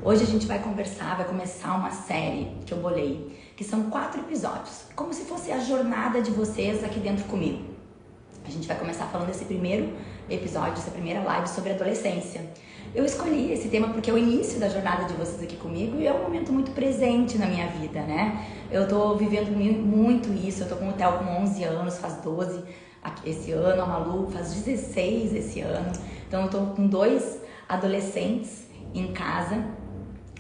Hoje a gente vai conversar, vai começar uma série que eu bolei, que são 4 episódios, como se fosse a jornada de vocês aqui dentro comigo. A gente vai começar falando desse primeiro episódio, essa primeira live sobre adolescência. Eu escolhi esse tema porque é o início da jornada de vocês aqui comigo e é um momento muito presente na minha vida, né? Eu tô vivendo muito isso, eu tô com o Theo com 11 anos, faz 12 esse ano, a Malu faz 16 esse ano. Então eu tô com 2 adolescentes em casa.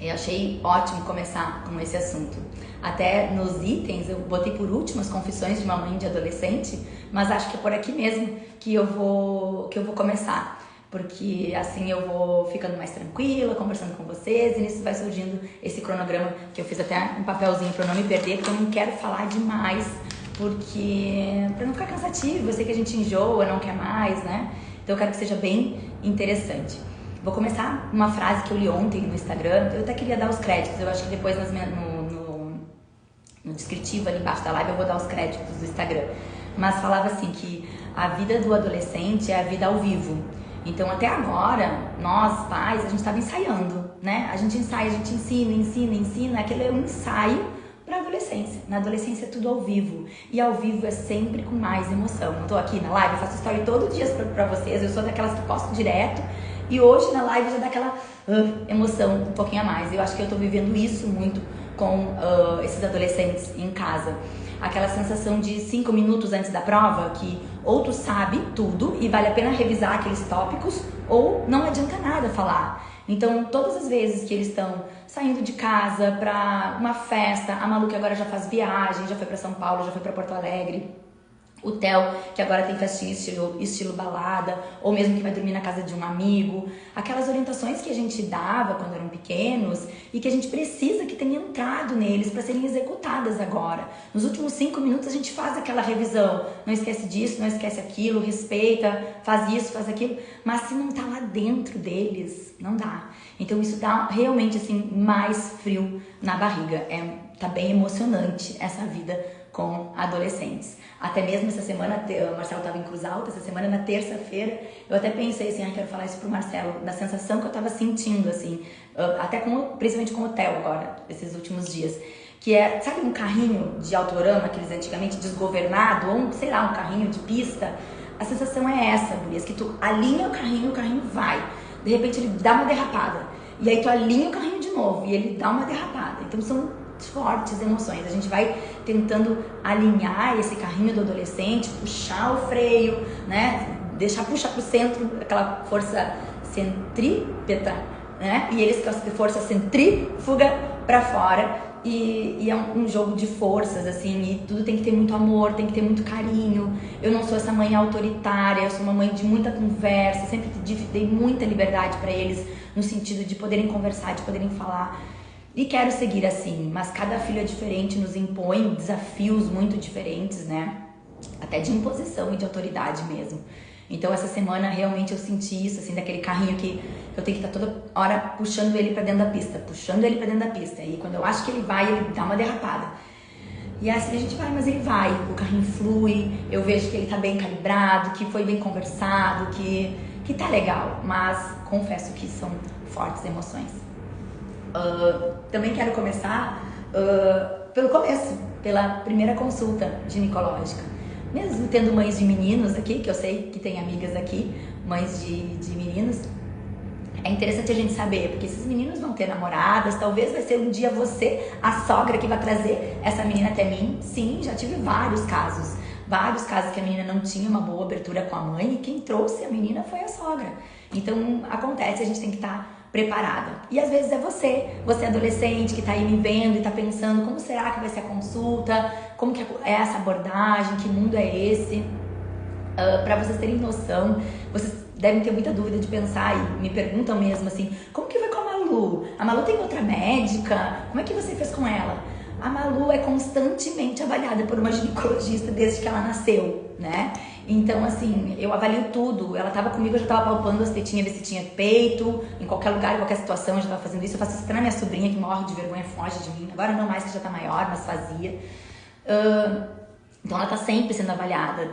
Eu achei ótimo começar com esse assunto. Até nos itens eu botei por último as confissões de uma mãe de adolescente, mas acho que é por aqui mesmo que eu vou começar, porque assim eu vou ficando mais tranquila, conversando com vocês, e nisso vai surgindo esse cronograma que eu fiz até um papelzinho para não me perder, porque eu não quero falar demais, porque para não ficar cansativo, eu sei que a gente enjoa, não quer mais, né? Então eu quero que seja bem interessante. Vou começar uma frase que eu li ontem no Instagram. Eu até queria dar os créditos. Eu acho que depois no descritivo ali embaixo da live eu vou dar os créditos do Instagram. Mas falava assim que a vida do adolescente é a vida ao vivo. Então até agora, nós pais, a gente estava ensaiando, né? A gente ensaia, a gente ensina. Aquilo é um ensaio para adolescência. Na adolescência é tudo ao vivo. E ao vivo é sempre com mais emoção. Eu tô aqui na live, eu faço story todo dia pra vocês. Eu sou daquelas que posto direto. E hoje na live já dá aquela emoção um pouquinho a mais. Eu acho que eu tô vivendo isso muito com esses adolescentes em casa. Aquela sensação de 5 minutos antes da prova, que ou tu sabe tudo e vale a pena revisar aqueles tópicos, ou não adianta nada falar. Então, todas as vezes que eles estão saindo de casa pra uma festa, a Malu que agora já faz viagem, já foi pra São Paulo, já foi pra Porto Alegre, o Theo, que agora tem festinha estilo balada, ou mesmo que vai dormir na casa de um amigo. Aquelas orientações que a gente dava quando eram pequenos e que a gente precisa que tenha entrado neles para serem executadas agora. Nos últimos 5 minutos a gente faz aquela revisão. Não esquece disso, não esquece aquilo, respeita, faz isso, faz aquilo. Mas se não tá lá dentro deles, não dá. Então isso dá realmente assim mais frio na barriga. Tá bem emocionante essa vida com adolescentes. Até mesmo essa semana, o Marcelo estava em Cruz Alta, essa semana na terça-feira, eu até pensei assim, quero falar isso pro Marcelo, da sensação que eu estava sentindo, assim, até principalmente com o Theo agora, esses últimos dias, que é, sabe um carrinho de autorama, aqueles antigamente desgovernado, ou sei lá, um carrinho de pista? A sensação é essa, Gurias, que tu alinha o carrinho vai, de repente ele dá uma derrapada, e aí tu alinha o carrinho de novo, e ele dá uma derrapada, então são fortes emoções. A gente vai tentando alinhar esse carrinho do adolescente, puxar o freio, né? Puxar pro centro, aquela força centrípeta, né? E eles com a força centrífuga pra fora. E é um jogo de forças, assim, e tudo tem que ter muito amor, tem que ter muito carinho. Eu não sou essa mãe autoritária, eu sou uma mãe de muita conversa, sempre dei muita liberdade pra eles, no sentido de poderem conversar, de poderem falar. E quero seguir assim, mas cada filho é diferente, nos impõe desafios muito diferentes, né? Até de imposição e de autoridade mesmo. Então essa semana realmente eu senti isso, assim, daquele carrinho que eu tenho que estar toda hora puxando ele pra dentro da pista, E quando eu acho que ele vai, ele dá uma derrapada. E assim a gente vai, mas ele vai, o carrinho flui, eu vejo que ele tá bem calibrado, que foi bem conversado, que tá legal. Mas confesso que são fortes emoções. Também quero começar pelo começo, pela primeira consulta ginecológica. Mesmo tendo mães de meninos aqui, que eu sei que tem amigas aqui, mães de meninos, é interessante a gente saber, porque esses meninos vão ter namoradas, talvez vai ser um dia você, a sogra, que vai trazer essa menina até mim. Sim, já tive vários casos que a menina não tinha uma boa abertura com a mãe e quem trouxe a menina foi a sogra. Então acontece, a gente tem que estar preparada. E às vezes é você adolescente que tá aí me vendo e tá pensando como será que vai ser a consulta, como que é essa abordagem, que mundo é esse? Pra vocês terem noção, vocês devem ter muita dúvida de pensar e me perguntam mesmo assim, como que vai com a Malu? A Malu tem outra médica? Como é que você fez com ela? A Malu é constantemente avaliada por uma ginecologista desde que ela nasceu, né? Então, assim, eu avalio tudo. Ela tava comigo, eu já tava palpando as tetinhas, ver se tinha peito. Em qualquer lugar, em qualquer situação, eu já tava fazendo isso. Eu faço isso pra minha sobrinha, que morre de vergonha, foge de mim. Agora não mais, que já tá maior, mas fazia. Então ela tá sempre sendo avaliada,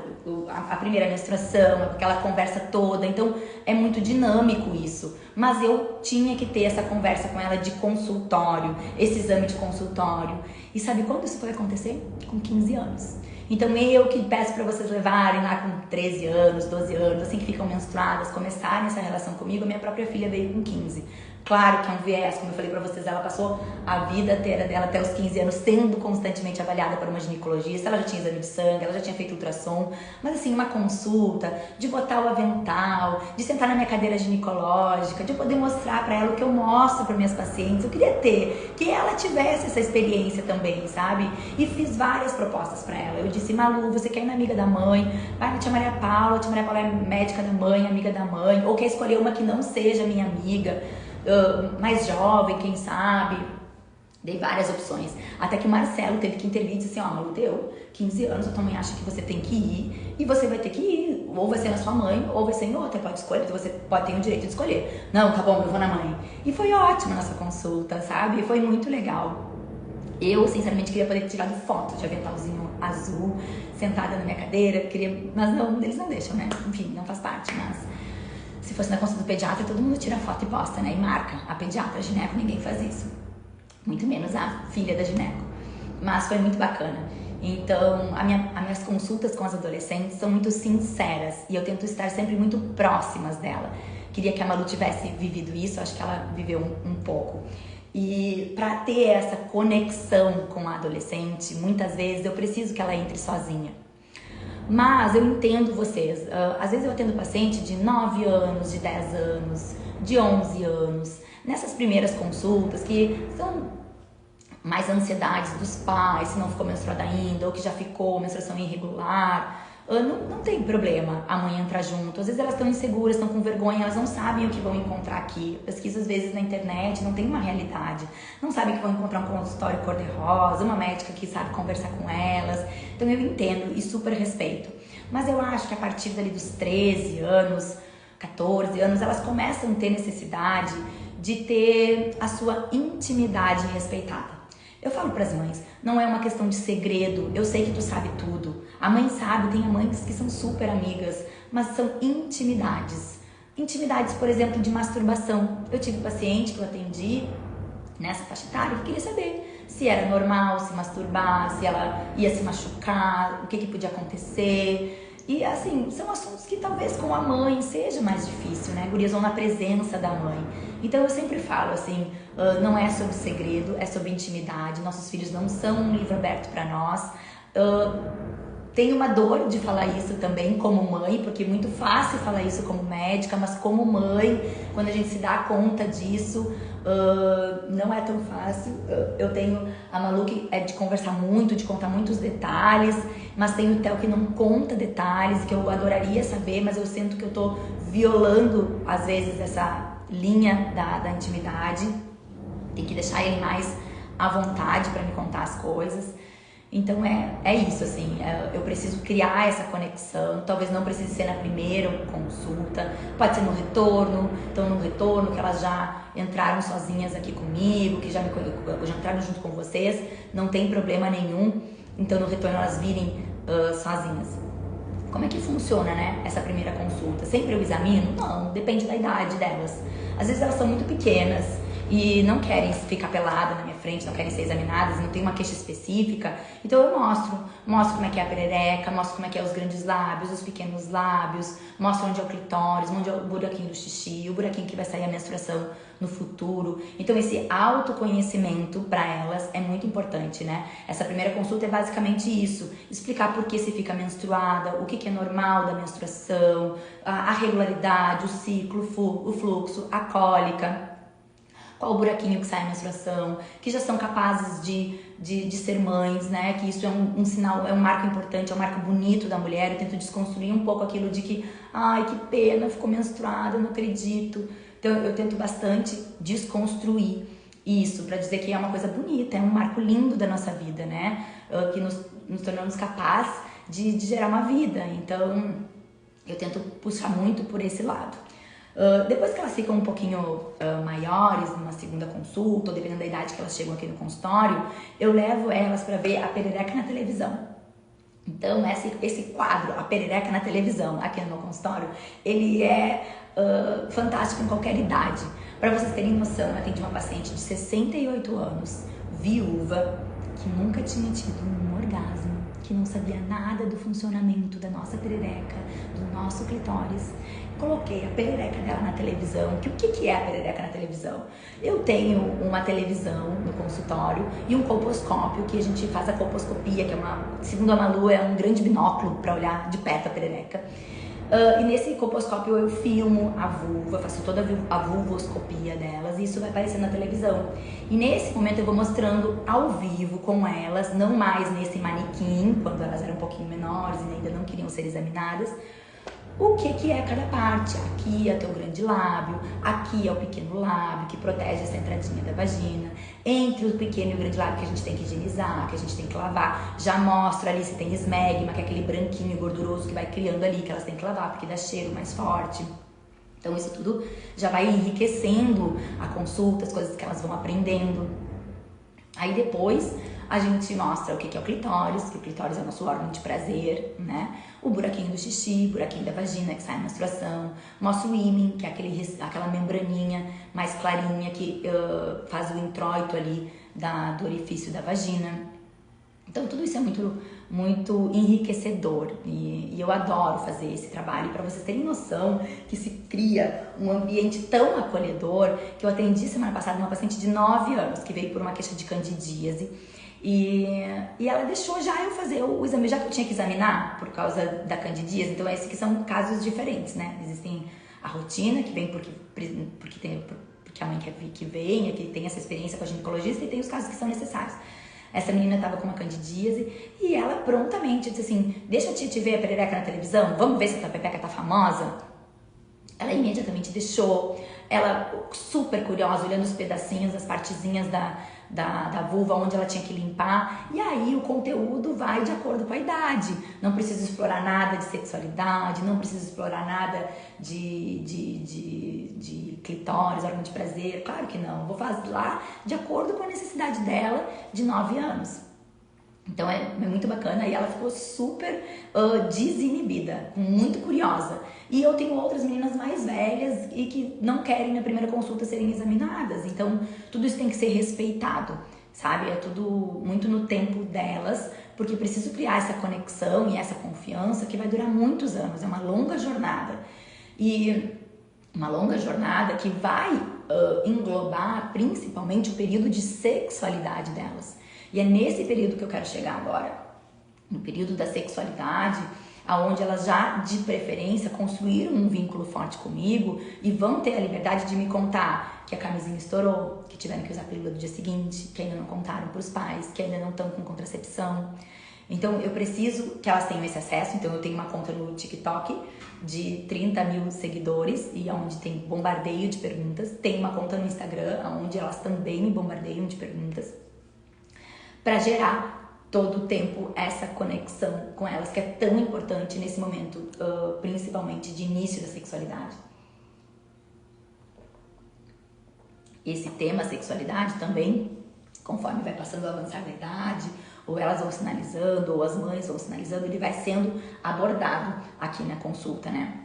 a primeira menstruação, aquela conversa toda, então é muito dinâmico isso. Mas eu tinha que ter essa conversa com ela de consultório, esse exame de consultório. E sabe quando isso foi acontecer? Com 15 anos. Então eu que peço pra vocês levarem lá com 13 anos, 12 anos, assim que ficam menstruadas, começarem essa relação comigo, minha própria filha veio com 15. Claro que é um viés, como eu falei pra vocês, ela passou a vida inteira dela até os 15 anos sendo constantemente avaliada por uma ginecologista, ela já tinha exame de sangue, ela já tinha feito ultrassom, mas assim, uma consulta, de botar o avental, de sentar na minha cadeira ginecológica, de eu poder mostrar pra ela o que eu mostro para minhas pacientes, eu queria ter, que ela tivesse essa experiência também, sabe? E fiz várias propostas pra ela, eu disse, Malu, você quer ir na amiga da mãe, vai na tia Maria Paula é médica da mãe, amiga da mãe, ou quer escolher uma que não seja minha amiga, mais jovem, quem sabe. Dei várias opções. Até que o Marcelo teve que intervir e disse assim, ó, Malu, deu 15 anos, a tua mãe acha que você tem que ir e você vai ter que ir. Ou vai ser na sua mãe, ou vai ser em outra, pode escolher, você pode ter o direito de escolher. Não, tá bom, eu vou na mãe. E foi ótima nossa consulta, sabe? Foi muito legal. Eu, sinceramente, queria poder ter tirado foto de aventalzinho azul, sentada na minha cadeira, mas não, eles não deixam, né? Enfim, não faz parte, mas... Se fosse na consulta do pediatra, todo mundo tira foto e posta, né? E marca. A pediatra, a gineco, ninguém faz isso. Muito menos a filha da gineco. Mas foi muito bacana. Então, as minhas consultas com as adolescentes são muito sinceras. E eu tento estar sempre muito próximas dela. Queria que a Malu tivesse vivido isso, acho que ela viveu um pouco. E para ter essa conexão com a adolescente, muitas vezes eu preciso que ela entre sozinha. Mas eu entendo vocês, às vezes eu atendo paciente de 9 anos, de 10 anos, de 11 anos, nessas primeiras consultas que são mais ansiedades dos pais, se não ficou menstruada ainda, ou que já ficou menstruação irregular, não tem problema a mãe entrar junto. Às vezes elas estão inseguras, estão com vergonha, elas não sabem o que vão encontrar aqui. Pesquisa às vezes na internet, não tem uma realidade. Não sabem que vão encontrar um consultório cor-de-rosa, uma médica que sabe conversar com elas. Então eu entendo e super respeito. Mas eu acho que a partir dali dos 13 anos, 14 anos, elas começam a ter necessidade de ter a sua intimidade respeitada. Eu falo para as mães, não é uma questão de segredo, eu sei que tu sabe tudo. A mãe sabe, tem mães que são super amigas, mas são intimidades. Intimidades, por exemplo, de masturbação. Eu tive um paciente que eu atendi nessa faixa etária que queria saber se era normal se masturbar, se ela ia se machucar, o que podia acontecer. E assim, são assuntos que talvez com a mãe seja mais difícil, né? Gurias vão na presença da mãe. Então eu sempre falo assim, não é sobre segredo, é sobre intimidade. Nossos filhos não são um livro aberto para nós. Tenho uma dor de falar isso também como mãe, porque é muito fácil falar isso como médica, mas como mãe, quando a gente se dá conta disso, não é tão fácil. Eu tenho a Malu que é de conversar muito, de contar muitos detalhes, mas tem o Theo que não conta detalhes, que eu adoraria saber, mas eu sinto que eu tô violando, às vezes, essa linha da intimidade. Tem que deixar ele mais à vontade para me contar as coisas. Então é isso, assim, eu preciso criar essa conexão, talvez não precise ser na primeira consulta, pode ser no retorno. Então no retorno que elas já entraram sozinhas aqui comigo, que já entraram junto com vocês, não tem problema nenhum, então no retorno elas virem sozinhas. Como é que funciona, né, essa primeira consulta? Sempre eu examino? Não, depende da idade delas. Às vezes elas são muito pequenas e não querem ficar pelada na minha frente, não querem ser examinadas, não tem uma queixa específica. Então eu mostro como é que é a perereca, mostro como é que é os grandes lábios, os pequenos lábios, mostro onde é o clitóris, onde é o buraquinho do xixi, o buraquinho que vai sair a menstruação no futuro. Então esse autoconhecimento para elas é muito importante, né? Essa primeira consulta é basicamente isso, explicar por que se fica menstruada, o que é normal da menstruação, a regularidade, o ciclo, o fluxo, a cólica, qual o buraquinho que sai a menstruação, que já são capazes de ser mães, né? Que isso é um sinal, é um marco importante, é um marco bonito da mulher. Eu tento desconstruir um pouco aquilo de que, ai, que pena, ficou menstruada, eu não acredito. Então eu tento bastante desconstruir isso, para dizer que é uma coisa bonita, é um marco lindo da nossa vida, né? Que nos tornamos capazes de gerar uma vida. Então eu tento puxar muito por esse lado. Depois que elas ficam um pouquinho maiores, numa segunda consulta, ou dependendo da idade que elas chegam aqui no consultório, eu levo elas para ver a perereca na televisão. Então, esse quadro, a perereca na televisão, aqui no meu consultório, ele é fantástico em qualquer idade. Para vocês terem noção, eu atendi uma paciente de 68 anos, viúva, que nunca tinha tido um orgasmo, que não sabia nada do funcionamento da nossa perereca, do nosso clitóris. Coloquei a perereca dela na televisão. O que é a perereca na televisão? Eu tenho uma televisão no consultório e um colposcópio, que a gente faz a colposcopia, que é segundo a Malu, é um grande binóculo para olhar de perto a perereca. E nesse colposcópio eu filmo a vulva, faço toda a vulvoscopia delas e isso vai aparecer na televisão. E nesse momento eu vou mostrando ao vivo com elas, não mais nesse manequim, quando elas eram um pouquinho menores e ainda não queriam ser examinadas, o que é cada parte. Aqui é o teu grande lábio, aqui é o pequeno lábio que protege essa entradinha da vagina. Entre o pequeno e o grande lábio que a gente tem que higienizar, que a gente tem que lavar. Já mostra ali se tem esmegma, que é aquele branquinho gorduroso que vai criando ali, que elas têm que lavar porque dá cheiro mais forte. Então isso tudo já vai enriquecendo a consulta, as coisas que elas vão aprendendo. Aí depois a gente mostra o que é o clitóris, que o clitóris é o nosso órgão de prazer, né? O buraquinho do xixi, buraquinho da vagina que sai a menstruação. Mostra o ímen, que é aquela membraninha mais clarinha que faz o introito ali do orifício da vagina. Então tudo isso é muito, muito enriquecedor e eu adoro fazer esse trabalho. Para vocês terem noção que se cria um ambiente tão acolhedor, que eu atendi semana passada uma paciente de 9 anos que veio por uma queixa de candidíase. E ela deixou já eu fazer o exame, já que eu tinha que examinar por causa da candidíase. Então esses que são casos diferentes, né? Existem a rotina, que vem porque a mãe quer que venha, que tem essa experiência com a ginecologista, e tem os casos que são necessários. Essa menina estava com uma candidíase e ela prontamente disse assim: deixa a tia te ver a perereca na televisão, vamos ver se a tua pepeca tá famosa. Ela imediatamente deixou, ela super curiosa, olhando os pedacinhos, as partezinhas da vulva onde ela tinha que limpar. E aí o conteúdo vai de acordo com a idade. Não precisa explorar nada de sexualidade, não precisa explorar nada de clitóris, órgão de prazer. Claro que não. Vou fazer lá de acordo com a necessidade dela de 9 anos. Então é muito bacana e ela ficou super desinibida, muito curiosa. E eu tenho outras meninas mais velhas e que não querem na primeira consulta serem examinadas. Então tudo isso tem que ser respeitado, sabe? É tudo muito no tempo delas, porque preciso criar essa conexão e essa confiança que vai durar muitos anos. É uma longa jornada. E uma longa jornada que vai englobar principalmente o período de sexualidade delas. E é nesse período que eu quero chegar agora, no período da sexualidade, aonde elas já, de preferência, construíram um vínculo forte comigo e vão ter a liberdade de me contar que a camisinha estourou, que tiveram que usar a pílula do dia seguinte, que ainda não contaram para os pais, que ainda não estão com contracepção. Então eu preciso que elas tenham esse acesso. Então eu tenho uma conta no TikTok de 30 mil seguidores e onde tem bombardeio de perguntas. Tenho uma conta no Instagram onde elas também me bombardeiam de perguntas, para gerar todo o tempo essa conexão com elas, que é tão importante nesse momento, principalmente de início da sexualidade. Esse tema, sexualidade, também, conforme vai passando o avançar da idade, ou elas vão sinalizando, ou as mães vão sinalizando, ele vai sendo abordado aqui na consulta, né?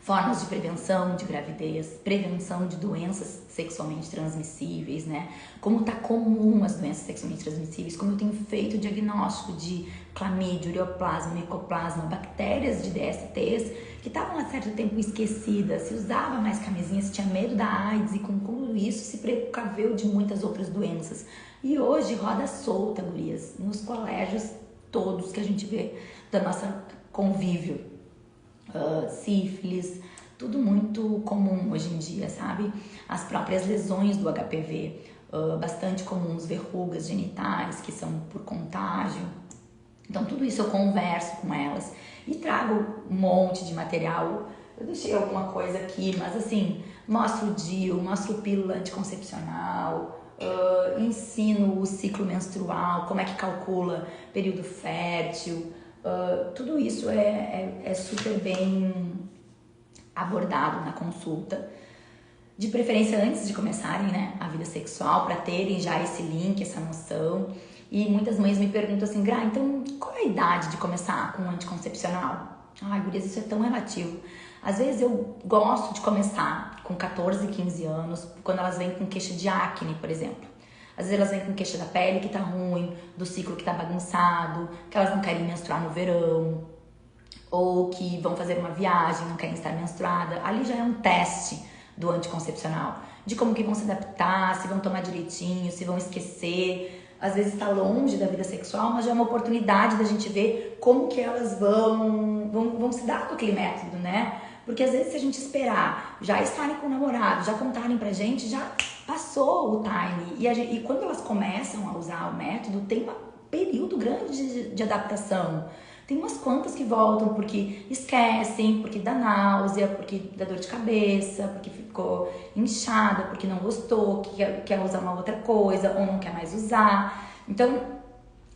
Formas de prevenção de gravidez, prevenção de doenças sexualmente transmissíveis, né? Como tá comum as doenças sexualmente transmissíveis, como eu tenho feito diagnóstico de clamídia, ureoplasma, micoplasma, bactérias de DSTs que estavam há certo tempo esquecidas, se usava mais camisinha, se tinha medo da AIDS e com tudo isso se precaveu de muitas outras doenças. E hoje roda solta, gurias, nos colégios todos que a gente vê da nossa convívio. Sífilis, tudo muito comum hoje em dia, sabe? As próprias lesões do HPV, bastante comuns, verrugas genitais que são por contágio. Então tudo isso eu converso com elas e trago um monte de material. Eu deixei alguma coisa aqui, mas assim, mostro o DIU, mostro pílula anticoncepcional, ensino o ciclo menstrual, como é que calcula período fértil. Tudo isso é super bem abordado na consulta, de preferência antes de começarem, né, a vida sexual, para terem já esse link, essa noção. E muitas mães me perguntam assim, Gra, então qual é a idade de começar com um anticoncepcional? Ai, gurias, isso é tão relativo. Às vezes eu gosto de começar com 14, 15 anos, quando elas vêm com queixa de acne, por exemplo. Às vezes elas vêm com queixa da pele que tá ruim, do ciclo que tá bagunçado, que elas não querem menstruar no verão, ou que vão fazer uma viagem, não querem estar menstruada. Ali já é um teste do anticoncepcional, de como que vão se adaptar, se vão tomar direitinho, se vão esquecer. Às vezes está longe da vida sexual, mas já é uma oportunidade da gente ver como que elas vão se dar com aquele método, né? Porque às vezes se a gente esperar já estarem com o namorado, já contarem pra gente, já passou o time. E quando elas começam a usar o método, tem um período grande de adaptação. Tem umas quantas que voltam porque esquecem, porque dá náusea, porque dá dor de cabeça, porque ficou inchada, porque não gostou, que quer usar uma outra coisa ou não quer mais usar. Então,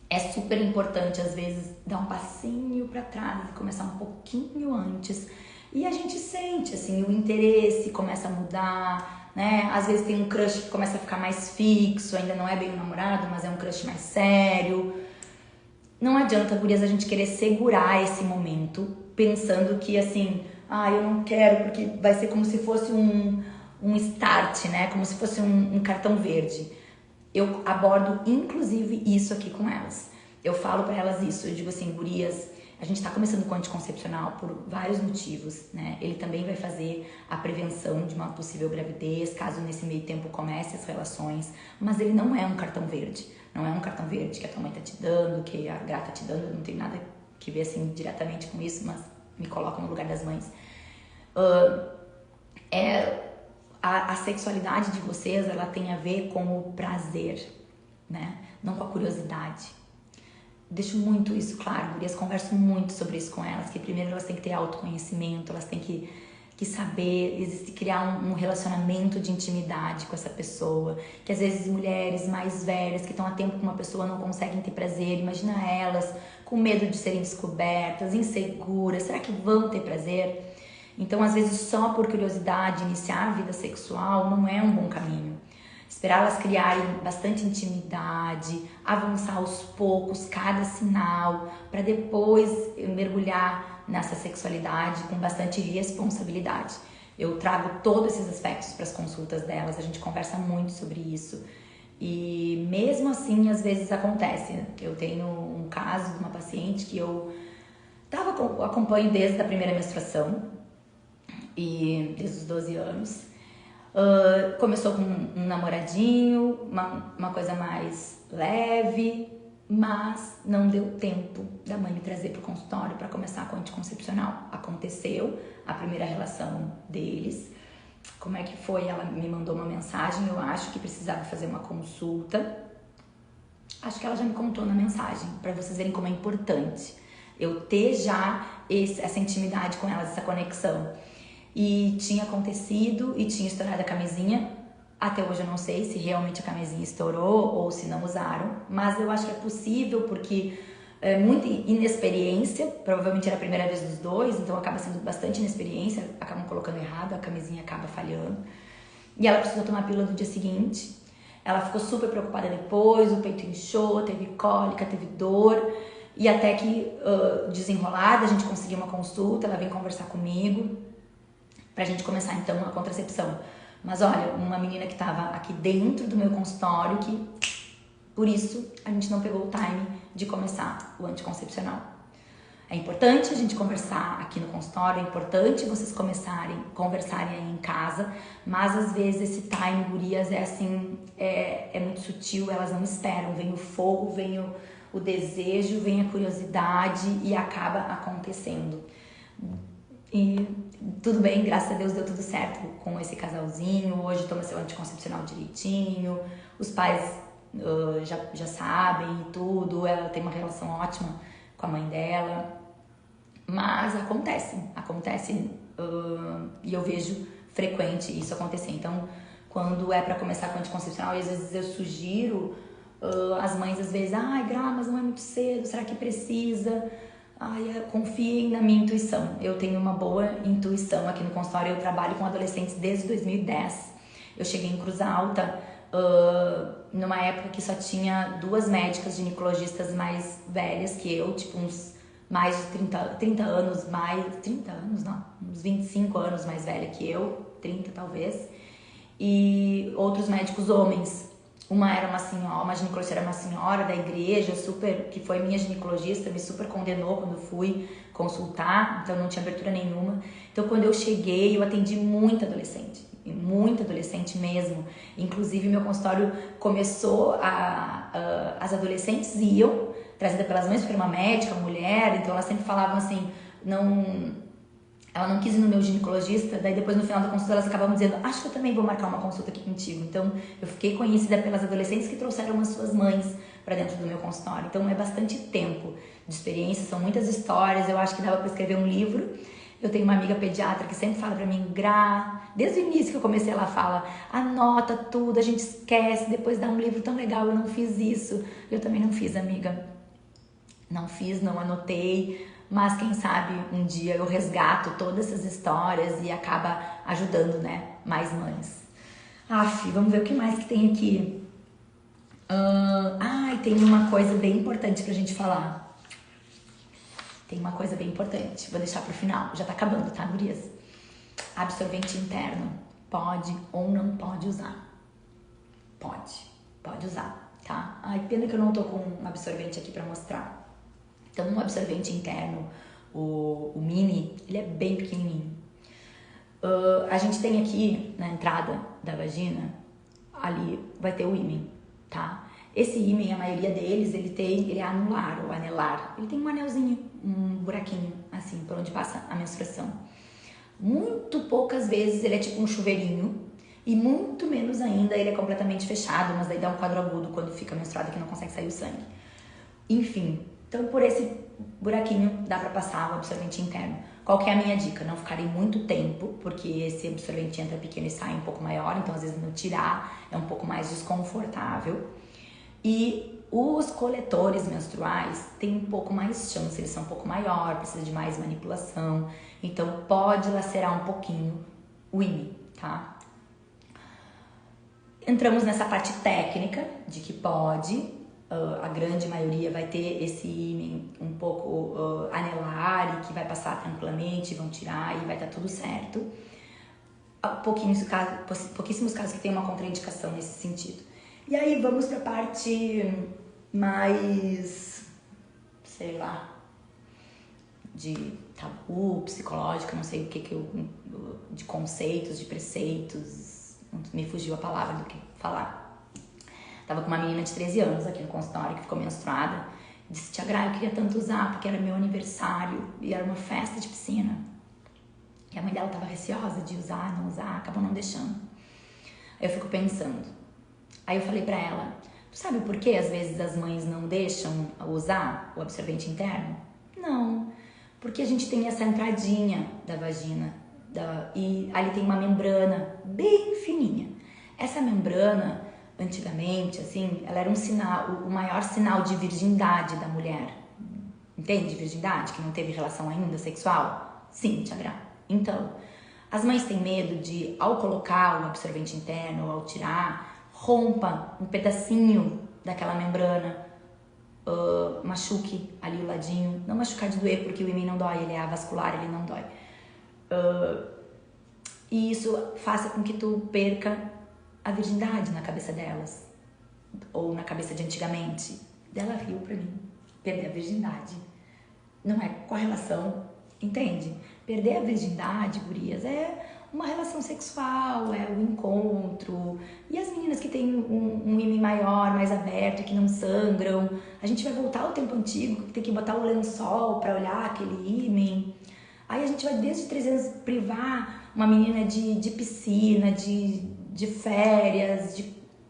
é super importante, às vezes, dar um passinho para trás e começar um pouquinho antes. E a gente sente, assim, o interesse começa a mudar, né? Às vezes tem um crush que começa a ficar mais fixo, ainda não é bem um namorado, mas é um crush mais sério. Não adianta, gurias, a gente querer segurar esse momento, pensando que, assim, eu não quero, porque vai ser como se fosse um start, né? Como se fosse um cartão verde. Eu abordo, inclusive, isso aqui com elas. Eu falo pra elas isso, eu digo assim, gurias, a gente tá começando com anticoncepcional por vários motivos, né? Ele também vai fazer a prevenção de uma possível gravidez, caso nesse meio tempo comece as relações, mas ele não é um cartão verde. Não é um cartão verde que a tua mãe tá te dando, que a Gra tá te dando, eu não tenho nada que ver assim diretamente com isso, mas me coloco no lugar das mães. A sexualidade de vocês, ela tem a ver com o prazer, né? Não com a curiosidade. Deixo muito isso claro, gurias, converso muito sobre isso com elas, que primeiro elas têm que ter autoconhecimento, elas têm que saber criar um relacionamento de intimidade com essa pessoa, que às vezes mulheres mais velhas que estão há tempo com uma pessoa não conseguem ter prazer, imagina elas com medo de serem descobertas, inseguras, será que vão ter prazer? Então às vezes só por curiosidade iniciar a vida sexual não é um bom caminho. Esperar elas criarem bastante intimidade, avançar aos poucos cada sinal, para depois mergulhar nessa sexualidade com bastante responsabilidade. Eu trago todos esses aspectos para as consultas delas, a gente conversa muito sobre isso. E mesmo assim, às vezes acontece. Eu tenho um caso de uma paciente que eu acompanho desde a primeira menstruação, e desde os 12 anos. Começou com um namoradinho, uma coisa mais leve, mas não deu tempo da mãe me trazer pro consultório para começar com o anticoncepcional. Aconteceu a primeira relação deles. Como é que foi? Ela me mandou uma mensagem, eu acho que precisava fazer uma consulta. Acho que ela já me contou na mensagem, para vocês verem como é importante eu ter já essa intimidade com elas, essa conexão. E tinha acontecido e tinha estourado a camisinha. Até hoje eu não sei se realmente a camisinha estourou ou se não usaram, mas eu acho que é possível porque é muita inexperiência, provavelmente era a primeira vez dos dois, então acaba sendo bastante inexperiência, acabam colocando errado, a camisinha acaba falhando. E ela precisou tomar a pílula no dia seguinte. Ela ficou super preocupada depois, o peito inchou, teve cólica, teve dor. E até que desenrolada, a gente conseguiu uma consulta, ela veio conversar comigo pra gente começar então a contracepção. Mas olha, uma menina que tava aqui dentro do meu consultório, que por isso a gente não pegou o time de começar o anticoncepcional. É importante a gente conversar aqui no consultório, é importante vocês conversarem aí em casa, mas às vezes esse time, gurias, é assim, é muito sutil, elas não esperam, vem o fogo, vem o desejo, vem a curiosidade e acaba acontecendo. E tudo bem, graças a Deus deu tudo certo com esse casalzinho, hoje toma seu anticoncepcional direitinho, os pais já sabem e tudo, ela tem uma relação ótima com a mãe dela, mas acontece e eu vejo frequente isso acontecer. Então, quando é pra começar com anticoncepcional, às vezes eu sugiro, as mães às vezes, Gra, mas não é muito cedo, será que precisa? Confiem na minha intuição. Eu tenho uma boa intuição aqui no consultório. Eu trabalho com adolescentes desde 2010. Eu cheguei em Cruz Alta numa época que só tinha 2 médicas ginecologistas mais velhas que eu, tipo uns mais de 30 anos mais... 30 anos, não. Uns 25 anos mais velha que eu, 30 talvez. E outros médicos homens. Uma era uma senhora, uma ginecologista era uma senhora da igreja, que foi minha ginecologista, me super condenou quando fui consultar, então não tinha abertura nenhuma. Então quando eu cheguei, eu atendi muito adolescente mesmo. Inclusive meu consultório começou as adolescentes iam, trazida pelas mães, porque era uma médica, mulher, então elas sempre falavam assim, ela não quis ir no meu ginecologista, daí depois no final da consulta elas acabavam dizendo, acho que eu também vou marcar uma consulta aqui contigo. Então eu fiquei conhecida pelas adolescentes que trouxeram as suas mães para dentro do meu consultório. Então é bastante tempo de experiência, são muitas histórias, eu acho que dava para escrever um livro. Eu tenho uma amiga pediatra que sempre fala pra mim, Gra, desde o início que eu comecei, ela fala, anota tudo, a gente esquece, depois dá um livro tão legal, eu não fiz isso. Eu também não fiz, amiga. Não fiz, não anotei, mas quem sabe um dia eu resgato todas essas histórias e acaba ajudando, né, mais mães. Vamos ver o que mais que tem aqui. E tem uma coisa bem importante pra gente falar. Tem uma coisa bem importante, vou deixar pro final, já tá acabando, tá, gurias? Absorvente interno, pode ou não pode usar? Pode usar, tá? Ai, pena que eu não tô com um absorvente aqui pra mostrar. Então, um absorvente interno, o mini, ele é bem pequenininho. A gente tem aqui, na entrada da vagina, ali vai ter o ímen, tá? Esse ímen, a maioria deles, ele é anular ou anelar. Ele tem um anelzinho, um buraquinho, assim, por onde passa a menstruação. Muito poucas vezes ele é tipo um chuveirinho e muito menos ainda ele é completamente fechado, mas daí dá um quadro agudo quando fica menstruada que não consegue sair o sangue. Enfim, então por esse buraquinho dá pra passar o absorvente interno. Qual que é a minha dica? Não ficarem muito tempo, porque esse absorvente entra pequeno e sai um pouco maior, então às vezes no tirar é um pouco mais desconfortável. E os coletores menstruais têm um pouco mais chance, eles são um pouco maior, precisa de mais manipulação, então pode lacerar um pouquinho o ímen, tá? Entramos nessa parte técnica de que pode, a grande maioria vai ter esse ímen um pouco anelar e que vai passar tranquilamente, vão tirar e vai estar tudo certo. Pouquíssimos casos que tem uma contraindicação nesse sentido. E aí vamos para a parte mais, sei lá, de tabu, psicológica, não sei o que de conceitos, de preceitos, me fugiu a palavra do que falar. Tava com uma menina de 13 anos aqui no consultório que ficou menstruada, disse, tia Gra, eu queria tanto usar porque era meu aniversário e era uma festa de piscina. E a mãe dela tava receosa de usar, não usar, acabou não deixando. Aí eu fico pensando. Aí eu falei pra ela, tu sabe por que às vezes as mães não deixam usar o absorvente interno? Não, porque a gente tem essa entradinha da vagina e ali tem uma membrana bem fininha. Essa membrana, antigamente, assim, ela era um sinal, o maior sinal de virgindade da mulher. Entende? Virgindade, que não teve relação ainda sexual? Sim, tia Gra. Então, as mães têm medo de, ao colocar o absorvente interno ou ao tirar, rompa um pedacinho daquela membrana, machuque ali o ladinho, não machucar de doer porque o ímen não dói, ele é avascular, ele não dói. E isso faça com que tu perca a virgindade na cabeça delas, ou na cabeça de antigamente. Ela riu pra mim, perder a virgindade não é correlação, entende? Perder a virgindade, gurias, é uma relação sexual, é o encontro. E as meninas que têm um ímen maior, mais aberto, que não sangram, a gente vai voltar ao tempo antigo, que tem que botar o lençol pra olhar aquele ímen. Aí a gente vai desde 3 anos privar uma menina de piscina, de férias,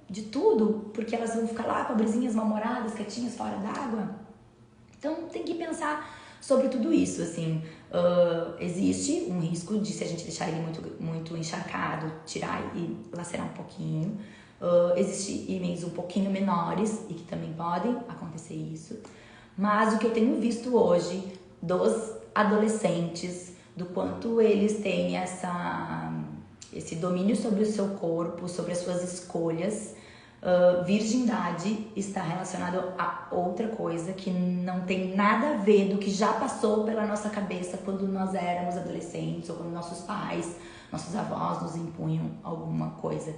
de tudo, porque elas vão ficar lá pobrezinhas, mal-humoradas, quietinhas, fora d'água. Então tem que pensar sobre tudo isso, assim. Existe um risco de, se a gente deixar ele muito encharcado, tirar e lacerar um pouquinho. Existem ímens um pouquinho menores e que também podem acontecer isso. Mas o que eu tenho visto hoje dos adolescentes, do quanto eles têm esse domínio sobre o seu corpo, sobre as suas escolhas, Virgindade está relacionado a outra coisa que não tem nada a ver do que já passou pela nossa cabeça quando nós éramos adolescentes ou quando nossos pais, nossos avós nos impunham alguma coisa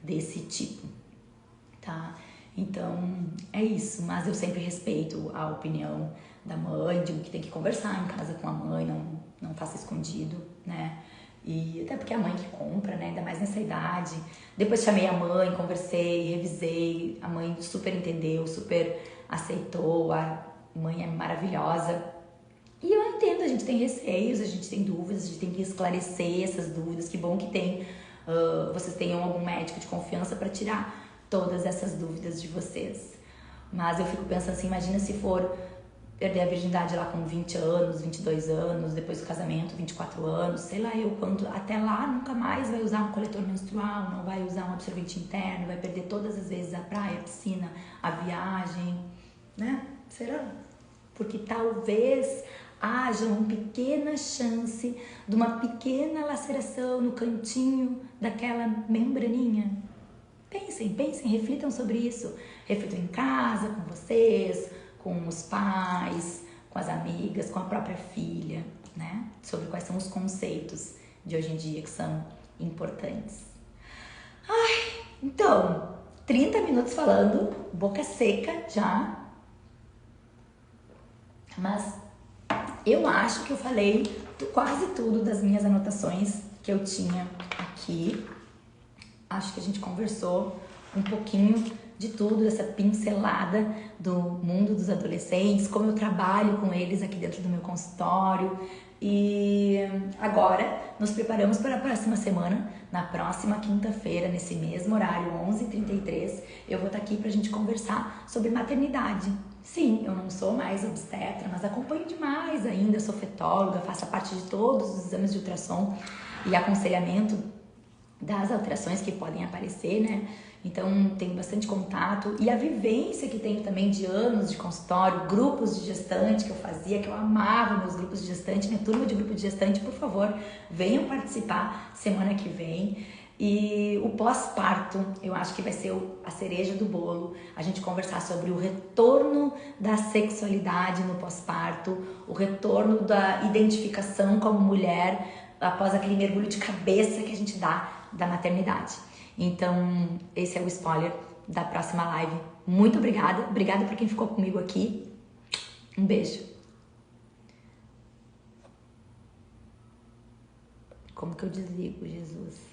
desse tipo, tá? Então é isso, mas eu sempre respeito a opinião da mãe, digo que tem que conversar em casa com a mãe, não faça escondido, né? E até porque é a mãe que compra, né? Ainda mais nessa idade. Depois chamei a mãe, conversei, revisei. A mãe super entendeu, super aceitou. A mãe é maravilhosa. E eu entendo, a gente tem receios, a gente tem dúvidas, a gente tem que esclarecer essas dúvidas. Que bom que tem, vocês tenham algum médico de confiança para tirar todas essas dúvidas de vocês. Mas eu fico pensando assim, imagina se for perder a virgindade lá com 20 anos, 22 anos, depois do casamento, 24 anos, sei lá eu quanto, até lá nunca mais vai usar um coletor menstrual, não vai usar um absorvente interno, vai perder todas as vezes a praia, a piscina, a viagem, né? Será? Porque talvez haja uma pequena chance de uma pequena laceração no cantinho daquela membraninha. Pensem, reflitam sobre isso. Reflitam em casa, com vocês, com os pais, com as amigas, com a própria filha, né? Sobre quais são os conceitos de hoje em dia que são importantes. Ai, então, 30 minutos falando, boca seca já. Mas eu acho que eu falei quase tudo das minhas anotações que eu tinha aqui. Acho que a gente conversou um pouquinho de tudo, essa pincelada do mundo dos adolescentes, como eu trabalho com eles aqui dentro do meu consultório. E agora nos preparamos para a próxima semana, na próxima quinta-feira, nesse mesmo horário, 11h33, eu vou estar aqui para a gente conversar sobre maternidade. Sim, eu não sou mais obstetra, mas acompanho demais ainda, sou fetóloga, faço parte de todos os exames de ultrassom e aconselhamento das alterações que podem aparecer, né? Então, tenho bastante contato e a vivência que tenho também de anos de consultório, grupos de gestante que eu fazia, que eu amava meus grupos de gestante, minha turma de grupo de gestante, por favor, venham participar semana que vem. E o pós-parto, eu acho que vai ser a cereja do bolo, a gente conversar sobre o retorno da sexualidade no pós-parto, o retorno da identificação como mulher após aquele mergulho de cabeça que a gente dá da maternidade. Então, esse é o spoiler da próxima live. Muito obrigada. Obrigada por quem ficou comigo aqui. Um beijo. Como que eu desligo, Jesus?